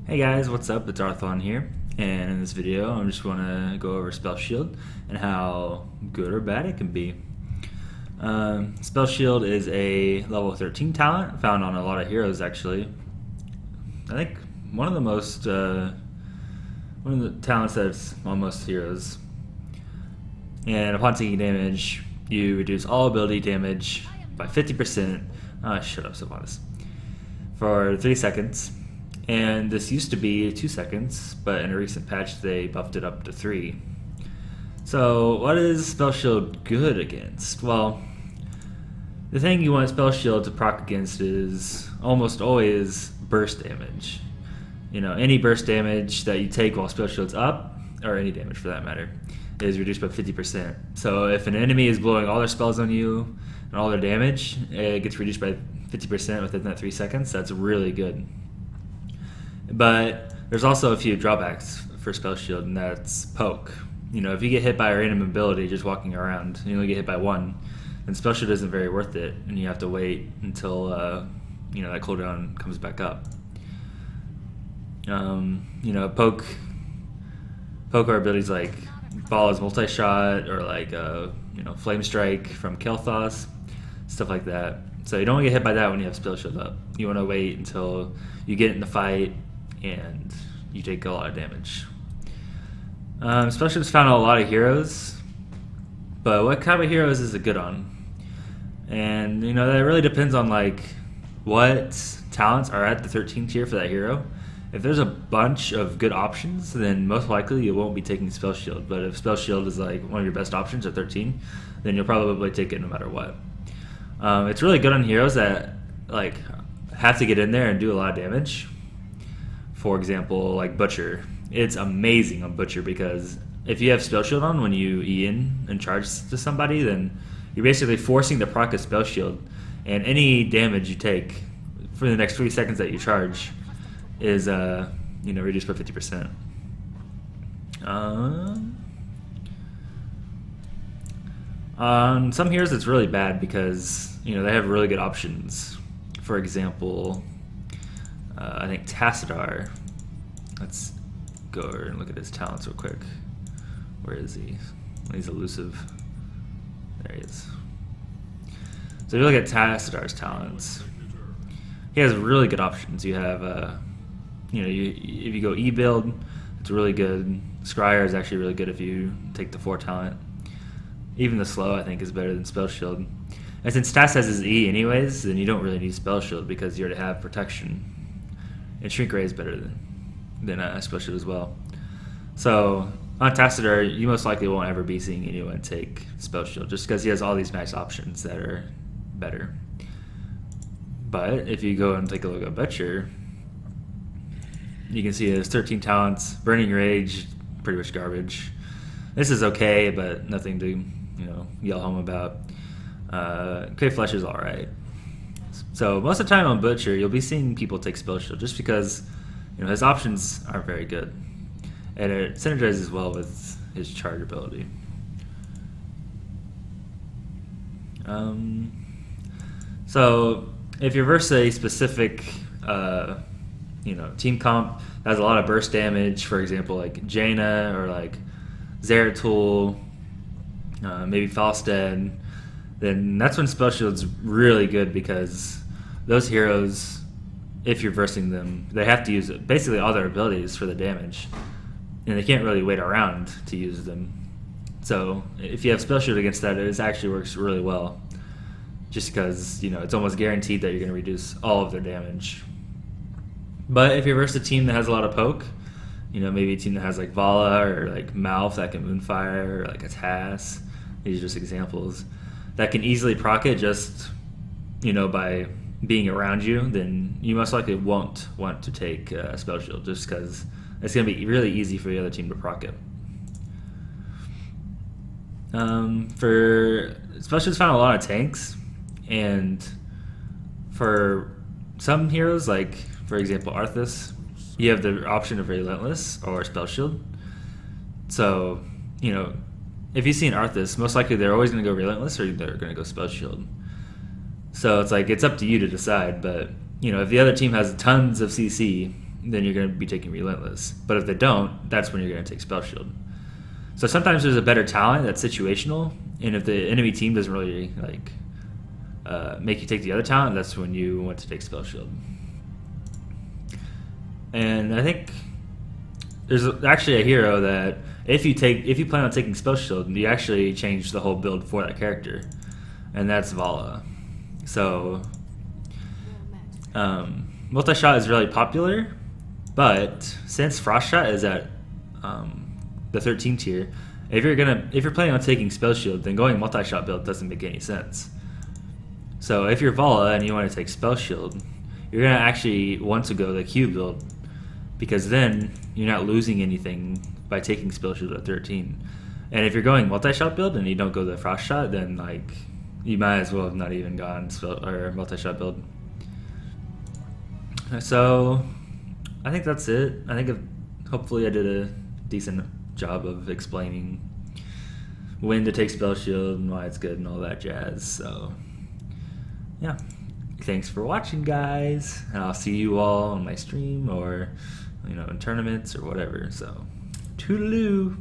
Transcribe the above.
Hey guys, what's up? It's Arthelon here, and in this video I'm just going to go over Spell Shield and how good or bad it can be. Spell Shield is a level 13 talent found on a lot of heroes actually. I think one of the talents that's on most heroes. And upon taking damage, you reduce all ability damage by 50%. Shut up, Sylvanas. For 3 seconds. And this used to be 2 seconds, but in a recent patch they buffed it up to 3. So what is Spell Shield good against? Well, the thing you want Spell Shield to proc against is almost always burst damage. You know, any burst damage that you take while Spell Shield's up, or any damage for that matter, is reduced by 50%. So if an enemy is blowing all their spells on you and all their damage, it gets reduced by 50% within that 3 seconds. That's really good. But there's also a few drawbacks for Spell Shield, and that's poke. You know, if you get hit by a random ability just walking around, and you only get hit by one, then Spell Shield isn't very worth it, and you have to wait until that cooldown comes back up. Poke are abilities like Bala's multi-shot or like Flame Strike from Kael'thas, stuff like that. So you don't want to get hit by that when you have Spell Shield up. You want to wait until you get in the fight and you take a lot of damage. Spell Shield's found on a lot of heroes, but what kind of heroes is it good on? And that really depends on like what talents are at the 13th tier for that hero. If there's a bunch of good options, then most likely you won't be taking Spell Shield. But if Spell Shield is like one of your best options at 13, then you'll probably take it no matter what. It's really good on heroes that like have to get in there and do a lot of damage. For example, like Butcher. It's amazing on Butcher because if you have Spell Shield on when you E in and charge to somebody, then you're basically forcing the proc of Spell Shield, and any damage you take for the next 3 seconds that you charge is reduced by 50%. On some heroes it's really bad because they have really good options. For example, I think Tassadar. Let's go over and look at his talents real quick. Where is he? He's elusive. There he is. So if you look at Tassadar's talents, he has really good options. You have if you go E build, it's really good. Scryer is actually really good if you take the 4 talent. Even the slow, I think, is better than Spell Shield. And since Tass has his E anyways, then you don't really need Spell Shield because you already have protection. And Shrink Ray is better than Spell Shield as well. So on Tassadar, you most likely won't ever be seeing anyone take Spell Shield just because he has all these nice options that are better. But if you go and take a look at Butcher, you can see there's 13 talents. Burning Rage, pretty much garbage. This is okay, but nothing to yell home about. Crave Flesh is alright. So most of the time on Butcher, you'll be seeing people take Spell Shield just because his options aren't very good, and it synergizes well with his charge ability. So if you're versus a specific team comp that has a lot of burst damage, for example like Jaina or like Zeratul, maybe Falstad, then that's when Spell Shield's really good because those heroes, if you're versing them, they have to use basically all their abilities for the damage, and they can't really wait around to use them. So if you have Spell Shield against that, it actually works really well, just because it's almost guaranteed that you're going to reduce all of their damage. But if you're versus a team that has a lot of poke, maybe a team that has like Vala or like Mouth that can Moonfire, or like a Tass, these are just examples, that can easily proc it just by being around you, then you most likely won't want to take Spell Shield just because it's going to be really easy for the other team to proc it. For Spell Shield's found a lot of tanks, and for some heroes, like for example Arthas, you have the option of Relentless or Spell Shield. So if you see an Arthas, most likely they're always going to go Relentless or they're going to go Spell Shield. So it's like it's up to you to decide. But if the other team has tons of CC then you're going to be taking Relentless. But if they don't, that's when you're going to take Spell Shield. So sometimes there's a better talent that's situational, and if the enemy team doesn't really like make you take the other talent, that's when you want to take Spell Shield. And I think there's actually a hero that if you plan on taking Spell Shield, you actually change the whole build for that character, and that's Vala. So multi-shot is really popular, but since Frost Shot is at the 13 tier, if you're planning on taking Spell Shield, then going multi-shot build doesn't make any sense. So if you're Vala and you want to take Spell Shield, you're gonna actually want to go the Q build, because then you're not losing anything by taking Spell Shield at 13. And if you're going multi-shot build and you don't go the Frost Shot, then like you might as well have not even gone spell or multi-shot build. So I think that's it. I think hopefully I did a decent job of explaining when to take Spell Shield and why it's good and all that jazz. So yeah, thanks for watching, guys, and I'll see you all on my stream or in tournaments or whatever. So toodaloo.